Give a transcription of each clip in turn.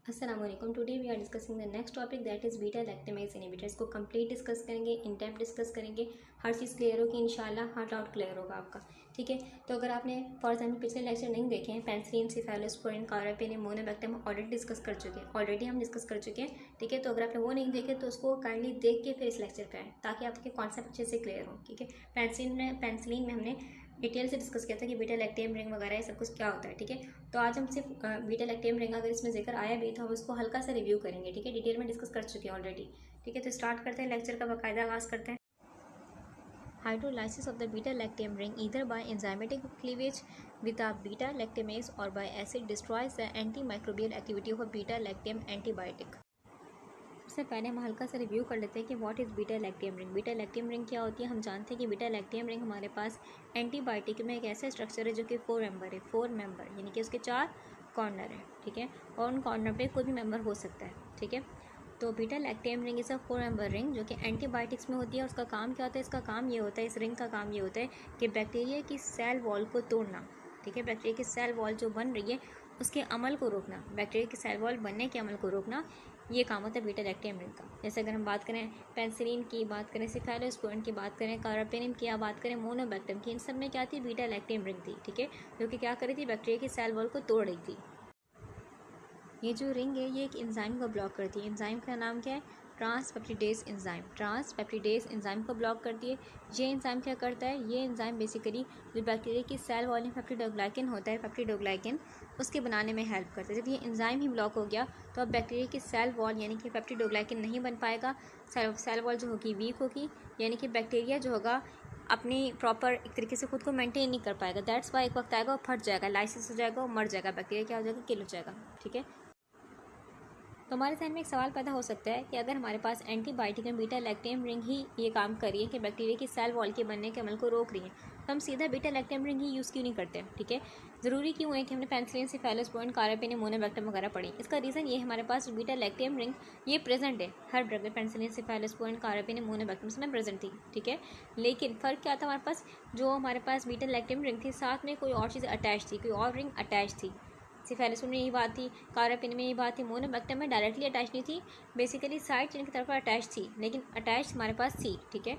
अस्सलाम वालेकुम। Today we are discussing the next topic that is beta lactamase inhibitors को complete discuss करेंगे, in depth discuss करेंगे। हर चीज़ clear होगी इंशाल्लाह, हर डाउट क्लियर होगा आपका। ठीक है, तो अगर आपने फॉर एग्जाम्पल पिछले लेक्चर नहीं देखे हैं, पेनिसिलिन, सेफेलोस्पोरिन, कार्बापेन, मोनोबैक्टीरियम ऑलरेडी डिस्कस कर चुके हैं, हम डिस्कस कर चुके हैं। ठीक है, तो अगर आपने वो नहीं देखे तो उसको काइंडली देख के फिर इस लेक्चर पे आए ताकि आपके कॉन्सेप्ट अच्छे से क्लियर हो। ठीक है, पेनिसिलिन में हमने डिटेल से डिस्कस किया था कि बीटा लैक्टेम रिंग वगैरह ये सब कुछ क्या होता है। ठीक है, तो आज हम सिर्फ बीटा लैक्टेम रिंग अगर इसमें जिक्र आया भी तो हम उसको हल्का सा रिव्यू करेंगे। ठीक है, डिटेल में डिस्कस कर चुके हैं ऑलरेडी। ठीक है, तो स्टार्ट करते हैं लेक्चर का, बाकायदा आगाज़ करते हैं। Hydrolysis of the beta lactam ring either by enzymatic cleavage with a beta lactamase और by acid destroys the antimicrobial activity of beta lactam antibiotic. सबसे पहले हम हल्का सा रिव्यू कर लेते हैं कि what is beta lactam ring. Beta lactam ring क्या होती है। हम जानते हैं कि बीटा लैक्टेम रिंग हमारे पास एंटीबायोटिक में एक ऐसा स्ट्रक्चर है जो कि 4 मेंबर है, 4 मेंबर यानी कि उसके 4 कॉर्नर है। ठीक है, और उन कॉर्नर पे कोई भी मेंबर हो सकता है। ठीक है, तो beta lactam ring is a 4 member ring जो कि एंटीबायोटिक्स में होती है। और उसका काम क्या होता है, इसका काम ये होता है, इस रिंग का काम ये होता है कि बैक्टीरिया की सेल वॉल को तोड़ना। ठीक है, बैक्टीरिया की सेल वॉल जो बन रही है उसके अमल को रोकना, बैक्टीरिया की सेल वॉल बनने के अमल को रोकना, ये काम होता है बीटा लैक्टेम रिंग का। जैसे अगर हम बात करें पेनिसिलिन की, बात करें सेफेलोस्पोरिन की, बात करें कार्बापेनिम की, या बात करें मोनोबैक्टीरियम की, इन सब में क्या थी, बीटा लैक्टेम रिंग थी। ठीक है, जो कि क्या कर रही थी, बैक्टीरिया की सेल वॉल को तोड़ रही थी। ये जो रिंग है ये एक एंजाइम को ब्लॉक करती है। एंजाइम का नाम क्या है, ट्रांसपेप्टिडेज एंजाइम। ट्रांसपेप्टिडेज एंजाइम को ब्लॉक करती है। ये एंजाइम क्या करता है, ये एंजाइम बेसिकली जो बैक्टीरिया की सेल वॉल में पेप्टिडोग्लाइकन होता है, पेप्टिडोग्लाइकन उसके बनाने में हेल्प करता है। जब ये एंजाइम ही ब्लॉक हो गया तो अब बैक्टीरिया की सेल वॉल यानी कि पेप्टिडोग्लाइकन नहीं बन पाएगा, सेल वॉल जो होगी वीक होगी, यानी कि बैक्टीरिया जो होगा अपनी प्रॉपर एक तरीके से खुद को मेंटेन नहीं कर पाएगा। दैट्स वाई एक वक्त आएगा वो फट जाएगा, लाइसिस हो जाएगा, वो मर जाएगा, बैक्टीरिया क्या हो जाएगा, किल हो जाएगा। ठीक है, तो हमारे जहन में एक सवाल पैदा हो सकता है कि अगर हमारे पास एंटीबायोटिक में बीटा लैक्टेम रिंग ही ये काम कर रही है कि बैक्टीरिया की सेल वॉल के बनने के अमल को रोक रही है, तो हम सीधा बीटा लैक्टेम रिंग ही यूज़ क्यों नहीं करते। ठीक है, ज़रूरी क्यों है कि हमने पेनिसिलिन, सेफेलोस्पोरिन, कार्बापेन, मोनोबैक्टीरियम वगैरह पढ़ी। इसका रीज़न ये हमारे पास बीटा लैक्टेम रिंग ये प्रेजेंट है हर ड्रग में, पेनिसिलिन, सेफेलोस्पोरिन, कार्बापेन, मोनोबैक्टीरियम में प्रेजेंट थी। ठीक है, लेकिन फ़र्क क्या था, हमारे पास जो हमारे पास बीटा लैक्टेम रिंग थी साथ में कोई और चीज़ अटैच थी, कोई और रिंग अटैच थी। सेफेलोस्पोरिन में यही बात थी, कार्बापेन में यही बात थी, मोनोबैक्टीरियम में डायरेक्टली अटैच नहीं थी, बेसिकली साइड चेन की तरफ अटैच थी, लेकिन अटैच हमारे पास थी। ठीक है,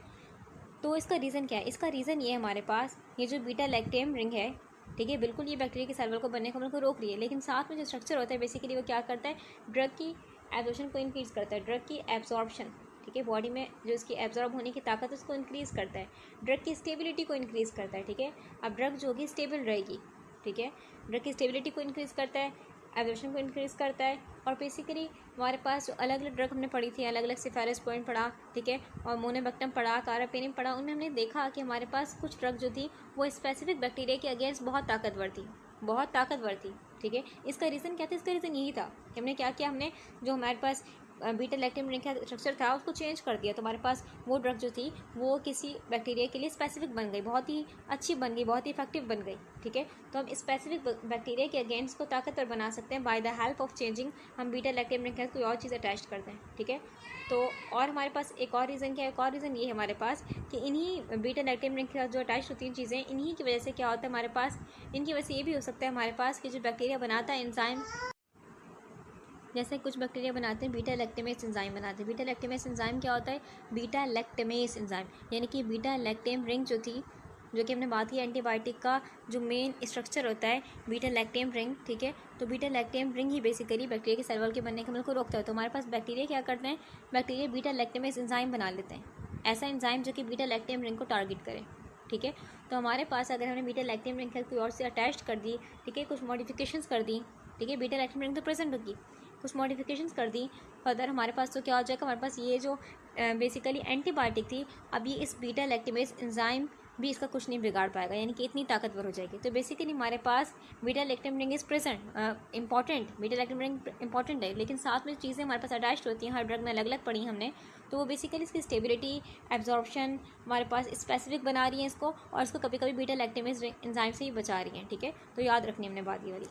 तो इसका रीज़न क्या है, इसका रीज़न ये है हमारे पास ये जो बीटा लैक्टेम रिंग है, ठीक है, बिल्कुल ये बैक्टीरिया के सेल वॉल को बनने का अमल को रोक रही है, लेकिन साथ में जो स्ट्रक्चर होता है बेसिकली वो क्या करता है, ड्रग की एब्जॉर्प्शन को इंक्रीज़ करता है, ड्रग की एब्जॉर्प्शन। ठीक है, बॉडी में जो इसकी एब्जॉर्ब होने की ताकत उसको इंक्रीज़ करता है, ड्रग की स्टेबिलिटी को इंक्रीज़ करता है। ठीक है, अब ड्रग जो होगी स्टेबल रहेगी। ठीक है, ड्रग की स्टेबिलिटी को इंक्रीज़ करता है, एब्जॉर्प्शन को इंक्रीज़ करता है, और बेसिकली हमारे पास जो अलग अलग ड्रग हमने पढ़ी थी, अलग अलग सेफेलोस्पोरिन पढ़ा, ठीक है, और मोनोबैक्टीरियम पढ़ा, कार्बापेनिम पढ़ा, उनमें हमने देखा कि हमारे पास कुछ ड्रग जो थी वो स्पेसिफिक बैक्टीरिया के अगेंस्ट बहुत ताकतवर थी, बहुत ताकतवर थी। ठीक है, इसका रीज़न क्या था, इसका रीज़न यही था कि हमने क्या किया, हमने जो हमारे पास बीटा लैक्टेम रिंग का स्ट्रक्चर था उसको चेंज कर दिया, तो हमारे पास वो ड्रग जो थी वो किसी बैक्टीरिया के लिए स्पेसिफिक बन गई, बहुत ही अच्छी बन गई, बहुत ही इफेक्टिव बन गई। ठीक है, तो हम स्पेसिफिक बैक्टीरिया के अगेंस्ट को ताकतवर बना सकते हैं by the help of changing, हम बीटा लैक्टेम रिंग के साथ कोई और चीज़ अटैच करते हैं। ठीक है, तो और हमारे पास एक और रीज़न क्या है, एक और रीज़न ये है हमारे पास कि इन्हीं बीटा लैक्टेम रिंग के साथ जो अटैच होती हैं चीज़ें, इन्हीं की वजह से क्या होता है हमारे पास, इनकी वजह से ये भी हो सकता है हमारे पास कि जो बैक्टीरिया बनाता है एंजाइम, जैसे कुछ बैक्टीरिया बनाते हैं बीटा लैक्टेमेस एंजाइम बनाते हैं। बीटा लैक्टेमेस एंजाइम क्या होता है, बीटा लैक्टेमेस एंजाइम यानी कि बीटा लैक्टेम रिंग जो थी, जो कि हमने बात की एंटीबायोटिक का जो मेन स्ट्रक्चर होता है बीटा लैक्टेम रिंग। ठीक है, तो बीटा लैक्टेम रिंग ही बेसिकली बैक्टीरिया के सेल वॉल के बनने के अमल को रोकता है। तो हमारे पास बैक्टीरिया क्या करते हैं, बैक्टीरिया बीटा लैक्टेमेस एंजाइम बना लेते हैं, ऐसा एंजाइम जो कि बीटा लैक्टेम रिंग को टारगेट करे। ठीक है, तो हमारे पास अगर हमने बीटा लैक्टेम रिंग कोई और से अटैच कर दी, ठीक है, कुछ मॉडिफिकेशंस कर दी, ठीक है, बीटा लैक्टेम रिंग तो प्रेजेंट होगी, कुछ मॉडिफिकेशंस कर दी फर्दर, हमारे पास तो क्या हो जाएगा, हमारे पास ये जो बेसिकली एंटीबायोटिक थी, अब ये इस बीटा लैक्टेमेस एंजाइम भी इसका कुछ नहीं बिगाड़ पाएगा, यानी कि इतनी ताकतवर हो जाएगी। तो बेसिकली हमारे पास beta lactam ring is present, important, beta lactam ring important है, लेकिन साथ में चीज़ें हमारे पास अटैच्ड होती हैं, हर ड्रग में अलग अलग पढ़ी हमने, तो वो बेसिकली इसकी स्टेबिलिटी, एब्जॉर्प्शन हमारे पास स्पेसिफिक बना रही है इसको, और इसको कभी कभी बीटा लैक्टेमेस एंजाइम से ही बचा रही हैं। ठीक है, तो याद रखनी हमने बात ये वाली।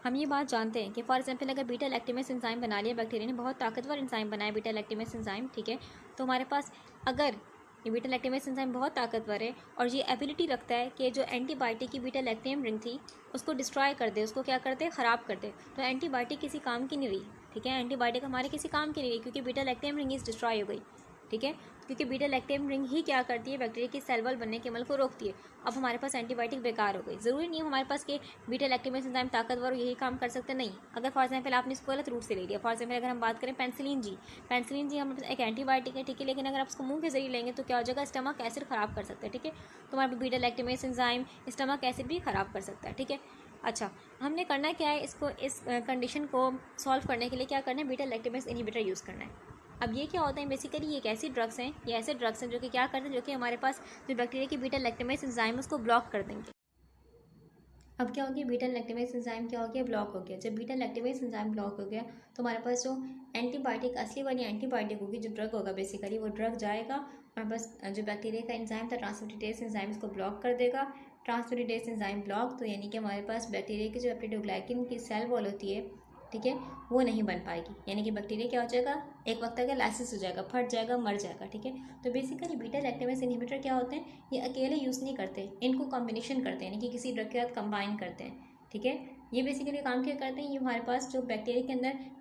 हम ये बात जानते हैं कि फॉर एग्जाम्पल अगर बीटा लैक्टेमेस एंजाइम बना लिया बैक्टीरिया ने, बहुत ताकतवर एंजाइम बनाया बीटा लैक्टेमेस एंजाइम, ठीक है, तो हमारे पास अगर ये बीटा लैक्टेमेस एंजाइम बहुत ताकतवर है और ये एबिलिटी रखता है कि जो एंटीबायोटिक की बीटा लैक्टेम रिंग थी उसको डिस्ट्रॉय कर दे, उसको क्या कर दे, ख़राब कर दे। तो एंटीबायोटिक किसी काम की नहीं रही, ठीक है, एंटीबायोटिक हमारे किसी काम की नहीं रही क्योंकि beta lactam ring is destroy हो गई, ठीक है, क्योंकि बीटा लैक्टेम रिंग ही क्या करती है, बैक्टीरिया की सेल वॉल बनने के अमल को रोकती है। अब हमारे पास एंटीबायोटिक बेकार हो गई। ज़रूरी नहीं है हमारे पास कि बीटा लैक्टेमेस एंजाइम ताकतवर और यही काम कर सकते, नहीं। अगर फॉर एग्जाम्पल आपने इसको गलत रूट से ले लिया, फॉर एग्जाम्पल अगर हम बात करें पेंसिलिन जी हमारे पास एक एंटीबायोटिक है, ठीक है, लेकिन अगर आप उसको मुंह के जरिए लेंगे तो क्या हो जाएगा, स्टमक एसिड ख़राब कर सकता है, ठीक है। तो हमारे beta lactamase enzyme stomach acid भी ख़राब कर सकता है, ठीक है। अच्छा, हमने करना क्या है, इसको इस कंडीशन को सॉल्व करने के लिए क्या करना है, बीटा लैक्टेमेस इनहिबिटर यूज़ करना है। अब ये क्या होता है, बेसिकली ये एक ऐसी ड्रग्स हैं, ये ऐसे ड्रग्स हैं जो कि क्या करते हैं, जो कि हमारे पास जो बैक्टीरिया की बीटा लैक्टेमेस एंजाइम उसको ब्लॉक कर देंगे। अब क्या हो गया, बीटा लैक्टेमेस एंजाइम क्या हो गया, ब्लॉक हो गया। जब बीटा लैक्टेमेस एंजाइम ब्लॉक हो गया तो हमारे पास जो एंटीबायोटिक, असली वाली एंटीबायोटिक होगी, जो ड्रग होगा बेसिकली, वो ड्रग जाएगा हमारे पास जो बैक्टीरिया का एंजाइम था ट्रांसपेप्टिडेज एंजाइम इसको ब्लॉक कर देगा। ट्रांसपेप्टिडेज एंजाइम ब्लॉक, तो यानी कि हमारे पास बैक्टीरिया की जो पेप्टिडोग्लाइकिन की सेल वॉल होती है, ठीक है, वो नहीं बन पाएगी, यानी कि बैक्टीरिया क्या हो जाएगा, एक वक्त तक लाइसिस हो जाएगा, फट जाएगा, मर जाएगा, ठीक है। तो बेसिकली बीटा लैक्टेमेस इनहिबिटर क्या होते हैं, ये अकेले यूज़ नहीं करते, इनको कॉम्बिनेशन करते हैं, यानी कि किसी ड्रग के साथ कंबाइन करते हैं, ठीक है। ये बेसिकली काम क्या करते हैं, ये हमारे पास जो बैक्टीरिया के अंदर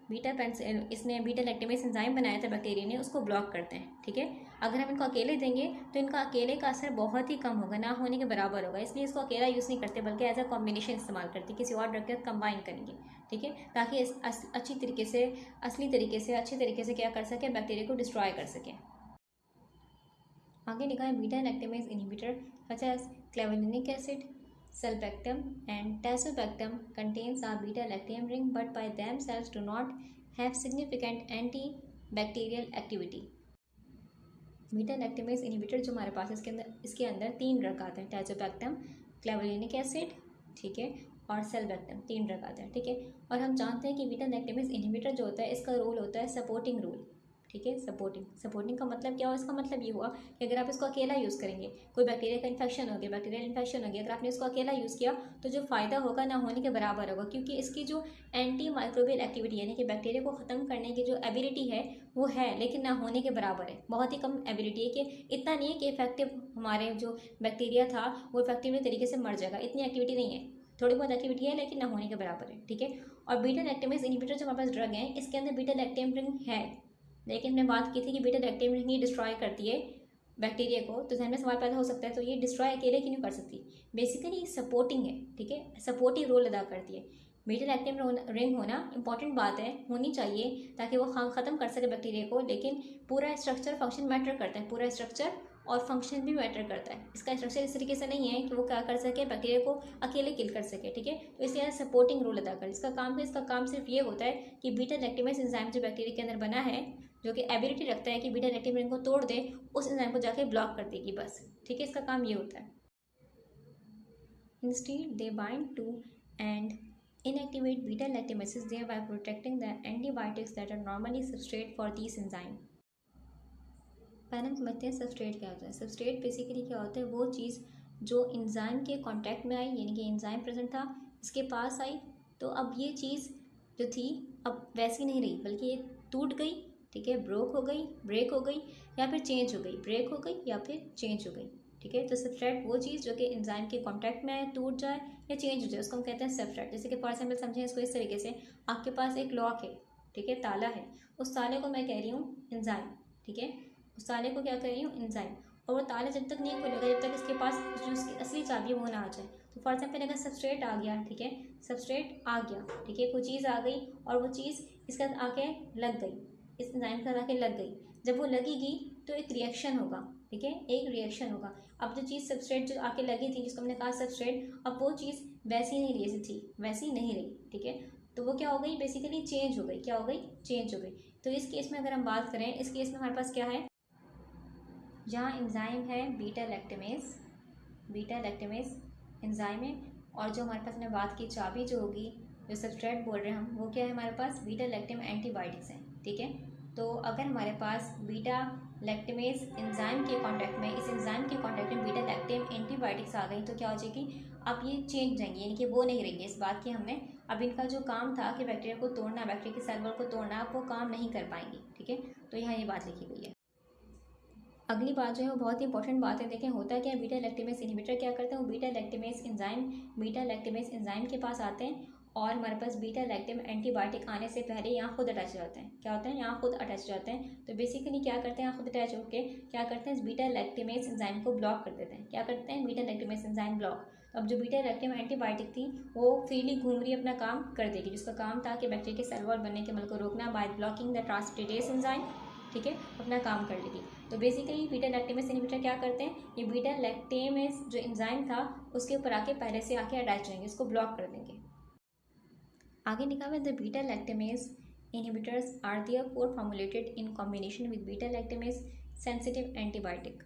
इसने बीटा लैक्टेमेस एंजाइम बनाया था बैक्टीरिया ने, उसको ब्लॉक करते हैं, ठीक है। अगर हम इनको अकेले देंगे तो इनका अकेले का असर बहुत ही कम होगा, ना होने के बराबर होगा, इसलिए इसको अकेला यूज़ नहीं करते बल्कि एज अ कॉम्बिनेशन इस्तेमाल करते, किसी और ड्रग के साथ कंबाइन करेंगे, ठीक है, ताकि अच्छी तरीके से, असली तरीके से, अच्छे तरीके से क्या कर सके, बैक्टीरिया को डिस्ट्रॉय कर सके। आगे लिखा है beta lactamase inhibitor such as clavulanic acid, sulbactam and tazobactam contains a beta lactam ring but by themselves do not have significant antibacterial activity. Beta lactamase inhibitor जो हमारे पास इसके अंदर 3 ड्रग आते हैं, टैजोबैक्टम, क्लेवलिनिक एसिड, ठीक है, और सेल्बैक्टम, 3 ड्रग आते हैं, ठीक है। और हम जानते हैं कि बीटा लैक्टेमेस इनहिबिटर जो होता है इसका रोल होता है सपोर्टिंग रोल, ठीक है। सपोर्टिंग का मतलब क्या हुआ, इसका मतलब ये हुआ कि अगर आप इसको अकेला यूज़ करेंगे, कोई बैक्टीरिया का इन्फेक्शन हो गया, बैक्टीरियल इन्फेक्शन हो गया, अगर आपने इसको अकेला यूज़ किया तो जो फ़ायदा होगा ना होने के बराबर होगा, क्योंकि इसकी जो एंटी माइक्रोबियल एक्टिविटी यानी कि बैक्टीरिया को ख़त्म करने की जो एबिलिटी है वो है, लेकिन ना होने के बराबर है, बहुत ही कम एबिलिटी है, कि इतना नहीं है कि इफेक्टिव हमारे जो बैक्टीरिया था वो इफेक्टिव तरीके से मर जाएगा, इतनी एक्टिविटी नहीं है, थोड़ी बहुत एक्टिविटी है लेकिन ना होने के बराबर है, ठीक है। और बीटा लैक्टेमेस इनहिबिटर जो हमारे पास ड्रग है इसके अंदर बीटा लैक्टेम रिंग है, लेकिन हमने बात की थी कि बीटा लैक्टेम रिंग ही डिस्ट्रॉय करती है बैक्टीरिया को, तो ध्यान में सवाल पैदा हो सकता है, तो ये डिस्ट्रॉय अकेले क्यों नहीं कर सकती, बेसिकली सपोर्टिंग है, ठीक है, सपोर्टिव रोल अदा करती है। बीटा लैक्टेम रिंग होना इंपॉर्टेंट बात है, होनी चाहिए ताकि वो ख़त्म कर सके बैक्टीरिया को, लेकिन पूरा स्ट्रक्चर फंक्शन मैटर करता है, पूरा स्ट्रक्चर और फंक्शन भी मैटर करता है। इसका स्ट्रक्चर इस तरीके से नहीं है कि वो क्या कर सके, बैक्टीरिया को अकेले किल कर सके, ठीक है। तो इसलिए सपोर्टिंग रोल अदा कर, इसका काम है, इसका काम सिर्फ ये होता है कि बीटा लैक्टेमेस एंजाइम जो बैक्टीरिया के अंदर बना है, जो कि एबिलिटी रखता है कि बीटा लैक्टेम रिंग को तोड़ दे, उस एंजाइम को जाके ब्लॉक कर देगी, बस, ठीक है, इसका काम ये होता है। Instead they bind to and inactivate beta lactamases thereby protecting the antibiotics that are normally substrate for these enzyme। पहले हम समझते हैं सबस्ट्रेट क्या होता है। सबस्ट्रेट बेसिकली क्या होता है, वो चीज़ जो एंजाइम के कांटेक्ट में आई, यानी कि एंजाइम प्रेजेंट था, इसके पास आई, तो अब ये चीज़ जो थी अब वैसी नहीं रही, बल्कि ये टूट गई, ठीक है, ब्रेक हो गई या फिर चेंज हो गई, ब्रेक हो गई या फिर चेंज हो गई, ठीक है। तो सबस्ट्रेट वो चीज़ जो कि एंजाइम के कांटेक्ट में आए, टूट जाए या चेंज हो जाए, उसको हम कहते हैं सबस्ट्रेट। जैसे कि फॉर एग्जाम्पल समझें इसको इस तरीके से, आपके पास एक लॉक है, ठीक है, ताला है, उस ताले को मैं कह रही हूँ एंजाइम, ठीक है, उस ताले को क्या कर रही हूँ, एंजाइम, और वो ताला जब तक नहीं खुलेगा, जब तक इसके पास जो उसकी असली चाबी है वो ना आ जाए। तो फॉर एग्जाम्पल अगर सबस्ट्रेट आ गया, ठीक है, सबस्ट्रेट आ गया, ठीक है, कोई चीज़ आ गई और वो चीज़ इसका आके लग गई, इस एंजाइम के साथ आके लग गई, जब वो लगेगी तो एक रिएक्शन होगा, ठीक है, एक रिएक्शन होगा। अब जो चीज़ सबस्ट्रेट जो आके लगी थी, जिसको हमने कहा सबस्ट्रेट, अब वो चीज़ वैसी नहीं रही, जैसी थी वैसी नहीं रही, ठीक है, तो वो क्या हो गई, बेसिकली चेंज हो गई, क्या हो गई, चेंज हो गई। तो इस केस में अगर हम बात करें, इस केस में हमारे पास क्या है, जहाँ एंजाइम है बीटा लैक्टेमेस एंजाइम है, और जो हमारे पास ने बात की चाबी जो होगी, जो सबस्ट्रेट बोल रहे हैं हम, वो क्या है, हमारे पास बीटा लैक्टेम एंटीबायोटिक्स हैं, ठीक है। तो अगर हमारे पास बीटा लैक्टेमेस एंजाइम के कांटेक्ट में, इस एंजाइम के कांटेक्ट में बीटा लैक्टेम एंटीबायोटिक्स आ गई, तो क्या हो जाएगी, अब ये चेंज हो जाएंगी, यानी कि वो नहीं रहेंगे, इस बात की हमने, अब इनका जो काम था कि बैक्टीरिया को तोड़ना, बैक्टीरिया के सेल वॉल को तोड़ना, अब वो काम नहीं कर पाएंगी, ठीक है। तो यहाँ ये बात लिखी गई है। अगली बात जो है वो बहुत ही इंपॉर्टेंट बात है। देखें होता है क्या, बीटा लैक्टेमेस इनहिबिटर क्या करते हैं, वो बीटा लैक्टेमेस एंजाइम के पास आते हैं और हमारे पास बीटा लैक्टम एंटीबायोटिक आने से पहले यहाँ खुद अटैच हो जाते हैं। क्या होता है, यहाँ खुद अटैच हो जाते हैं। तो बेसिकली क्या करते हैं, यहाँ खुद अटैच होकर क्या करते हैं, इस बीटा लैक्टेमेस एंजाइम को ब्लॉक कर देते हैं। क्या करते हैं, बीटा लैक्टेमेस एंजाइम ब्लॉक। तो अब जो बीटा लैक्टम एंटीबायोटिक थी वो फ्रीली घूम रही अपना काम कर देगी, जिसका काम था कि बैक्टीरिया के सेल वॉल बनने के अमल को रोकना by blocking the transcriptase enzyme. ठीक है, अपना काम कर लेगी। तो बेसिकली बीटा लैक्टेमेस इनहिबिटर क्या करते हैं, ये बीटा लैक्टेमेस जो एंजाइम था उसके ऊपर आके पहले से आके अटैच होंगे, इसको ब्लॉक कर देंगे। आगे लिखा हुआ है the beta lactamase inhibitors are therefore formulated in combination with beta lactamase sensitive antibiotic.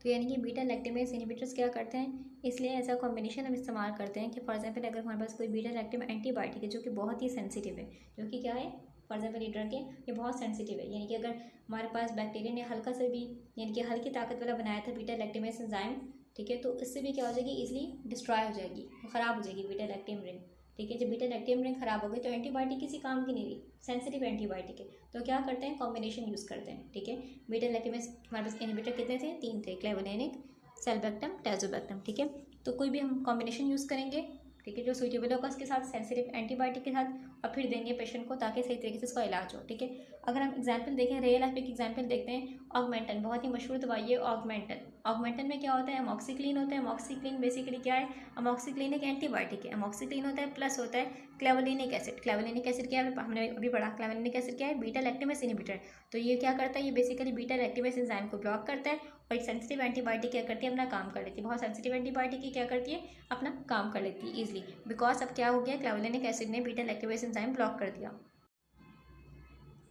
तो यानी कि बीटा लैक्टेमेस इनहिबिटर्स क्या करते हैं, इसलिए ऐसा कॉम्बिनेशन हम इस्तेमाल करते हैं कि फॉर एग्जांपल अगर हमारे पास कोई बीटा लैक्टम एंटीबायोटिक है जो कि बहुत ही सेंसिटिव है, जो कि क्या है, फॉर एग्जांपल लीडर के ये बहुत सेंसिटिव है, यानी कि अगर हमारे पास बैक्टीरिया ने हल्का से भी यानी कि हल्की ताकत वाला बनाया था बीटा लैक्टेमेस एंजाइम, ठीक है, तो इससे भी क्या हो जाएगी, इजीली डिस्ट्रॉय हो जाएगी, ख़राब हो जाएगी बीटा लैक्टम रिंग। ठीक है, जब बीटा लैक्टम रिंग खराब हो गई तो एंटीबायोटिक किसी काम की नहीं रही, सेंसिटिव एंटीबायोटिक है, तो क्या करते हैं, कॉम्बिनेशन यूज़ करते हैं। ठीक है, बीटा लैक्टेमेस हमारे पास इनहिबिटर कितने थे, 3 थे, क्लेवोलेनिक, सेल्बेक्टम, टाजोबेक्टम। ठीक है, तो कोई भी हम कॉम्बिनेशन यूज़ करेंगे, ठीक है, जो सूटेबल होगा उसके साथ, सेंसिटिव एंटीबायोटिक के साथ, और फिर देंगे पेशेंट को ताकि सही तरीके से इसका इलाज हो। ठीक है, अगर हम एग्जांपल देखें, रियल लाइफ एक एग्जांपल देखते हैं, ऑगमेंटन, बहुत ही मशहूर दवाई है ऑगमेंटन। ऑगमेंटन में क्या होता है, अमॉक्सिक्लिन होता है। अमॉक्सिक्लिन बेसिकली क्या है, अमॉक्सिक्लिन एक एंटीबायोटिक है। अमॉक्सिक्लिन होता है प्लस होता है क्लेवोलिनिक एसिड। क्लेवोलिनिक एसिड क्या है, हमने अभी पढ़ा, क्लेवोलिनिक एसिड क्या है, बीटा लैक्टेमेस इनहिबिटर। तो ये क्या करता है, ये बेसिकली बीटा लैक्टेमेस एंजाइम को ब्लॉक करता है, और एक सेंसिटिव एंटीबायोटिक क्या करती है, अपना काम कर लेती है। बहुत सेंसिटिव एंटीबायोटिक की क्या करती है, अपना काम कर लेती है ईजिली, बिकॉज अब क्या हो गया, क्लेवोलिनिक एसिड ने बीटा लैक्टेमेस एंजाइम ब्लॉक कर दिया।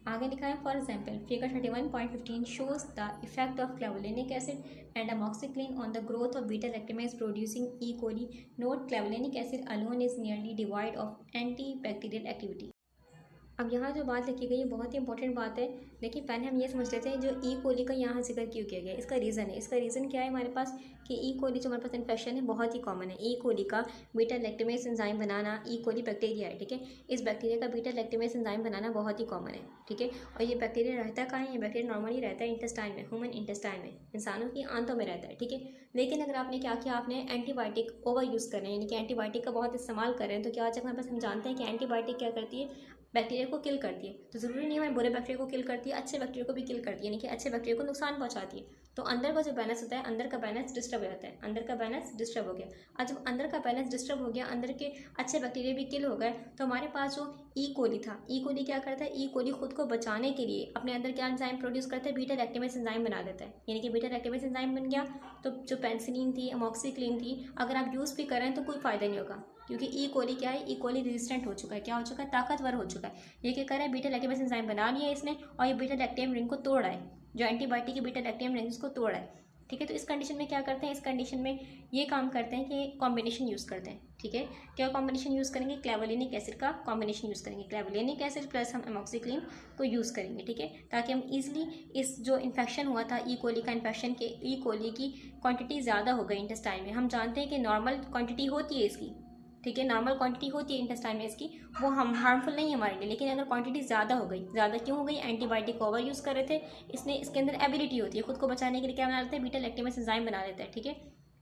आगे लिखा है, for example figure 31.15 shows the effect of clavulanic acid and amoxicillin on the growth of beta lactamase producing E coli. Note clavulanic acid alone is nearly devoid of antibacterial activity. अब यहाँ जो बात लिखी गई है बहुत ही important बात है। देखिए पहले हम ये समझ लेते हैं जो ई कोली का यहाँ जिक्र क्यों किया गया है, इसका रीज़न है। इसका रीज़न क्या है हमारे पास कि ई कोली जो हमारे पास इन्फेक्शन है बहुत ही कॉमन है। ई कोली का बीटा लैक्टेमेस एंजाइम बनाना, ई कोली बैक्टीरिया है, ठीक है, इस बैक्टीरिया का बीटा लैक्टेमेस एंजाइम बनाना बहुत ही कॉमन है। ठीक है, और ये बैक्टीरिया रहता कहाँ है, ये बैक्टीरिया नॉर्मली रहता है इंटेस्टाइन में, ह्यूमन इंटेस्टाइन में, इंसानों की आंतों में रहता है। ठीक है, लेकिन अगर आपने क्या किया, आपने एंटीबायोटिक ओवर यूज़ कर रहे हैं, यानी कि एंटीबायोटिक का बहुत इस्तेमाल कर रहे हैं, तो क्या हो जाएगा हमारे पास, हम जानते हैं कि एंटीबायोटिक क्या करती है, बैक्टीरिया को किल करती है। तो ज़रूरी नहीं है बुरे बैक्टीरिया को किल करती है, अच्छे बैक्टीरिया को भी किल करती है, यानी कि अच्छे बैक्टीरिया को नुकसान पहुंचाती है। तो अंदर का जो बैलेंस होता है, अंदर का बैलेंस डिस्टर्ब हो जाता है, अंदर का बैलेंस डिस्टर्ब हो गया। और जब अंदर का बैलेंस डिस्टर्ब हो गया, अंदर के अच्छे बैक्टीरिया भी किल हो गए, तो हमारे पास जो ई कोली था, ई कोली क्या करता है, ई कोली खुद को बचाने के लिए अपने अंदर क्या एंजाइम प्रोड्यूस करता है, बीटा लैक्टेमेस एंजाइम बना देता है, यानी कि बीटा लैक्टेमेस एंजाइम बन गया। तो जो पेनिसिलिन थी, अमॉक्सिक्लिन थी, अगर आप यूज़ भी करें तो कोई फ़ायदा नहीं होगा, क्योंकि ई कोली क्या है, ई कोली रेजिस्टेंट हो चुका है, क्या हो चुका है, ताकतवर हो चुका है। ये क्या कर रहा है, बीटा लैक्टेमेस एंजाइम बना लिया इसने, और ये बीटा लैक्टेम रिंग को तोड़ रहा है, जो एंटीबायोटिक की बीटा लैक्टेम रिंग को तोड़ रहा है। ठीक है, तो इस कंडीशन में क्या करते हैं, इस कंडीशन में ये काम करते हैं कि कॉम्बिनेशन यूज़ करते हैं। ठीक है, क्या कॉम्बिनेशन यूज़ करेंगे, क्लेवोलिनिक एसिड का कॉम्बिनेशन यूज़ करेंगे, क्लेवोलिनिक एसिड प्लस हम अमॉक्सिक्लिन को यूज़ करेंगे। ठीक है, ताकि हम इजीली इस जो इन्फेक्शन हुआ था ई कोली का, इन्फेक्शन के ई कोली की क्वांटिटी ज़्यादा हो गई इंटेस्टाइन में। हम जानते हैं कि नॉर्मल क्वांटिटी होती है इसकी, ठीक है, नॉर्मल क्वांटिटी होती है इंटेस्टाइन में इसकी, वो हम हार्मफुल नहीं है हमारे लिए, लेकिन अगर क्वांटिटी ज़्यादा हो गई, ज़्यादा क्यों हो गई, एंटीबायोटिक ओवर यूज़ कर रहे थे, इसने इसके अंदर एबिलिटी होती है खुद को बचाने के लिए क्या बना लेते हैं, बीटा लैक्टेमेस एंजाइम बना लेता है। ठीक है,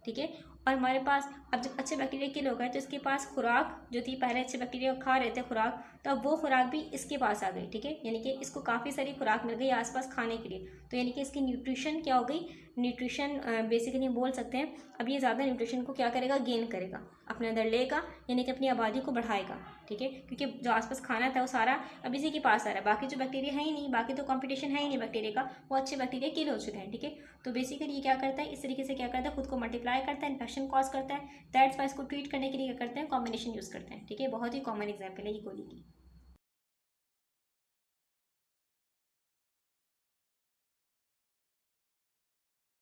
ठीक है, और हमारे पास अब जब अच्छे बैक्टीरिया किल हो गए तो इसके पास खुराक जो थी, पहले अच्छे बैक्टीरिया खा रहे थे खुराक, तो अब वो खुराक भी इसके पास आ गई। ठीक है, यानी कि इसको काफ़ी सारी खुराक मिल गई आसपास खाने के लिए, तो यानी कि इसकी न्यूट्रिशन क्या हो गई, न्यूट्रिशन बेसिकली हम बोल सकते हैं अब ये ज़्यादा न्यूट्रिशन को क्या करेगा, गेन करेगा, अपने अंदर लेगा, यानी कि अपनी आबादी को बढ़ाएगा। ठीक है, क्योंकि जो आसपास खाना था वो सारा अब इसी के पास आ रहा है, बाकी जो बैक्टीरिया है ही नहीं, बाकी तो कंपटीशन है ही नहीं बैक्टीरिया का, वो अच्छे बैक्टीरिया किल हो चुके हैं। ठीक है, तो बेसिकली ये क्या करता है, इस तरीके से क्या करता है, खुद को मल्टीप्लाई करता है, इन्फेक्शन कॉज करता है, दैट्स वाई इसको ट्रीट करने के लिए क्या करते हैं, कॉम्बिनेशन यूज़ करते हैं। ठीक है, बहुत ही कॉमन एग्जाम्पल है ई कोली की।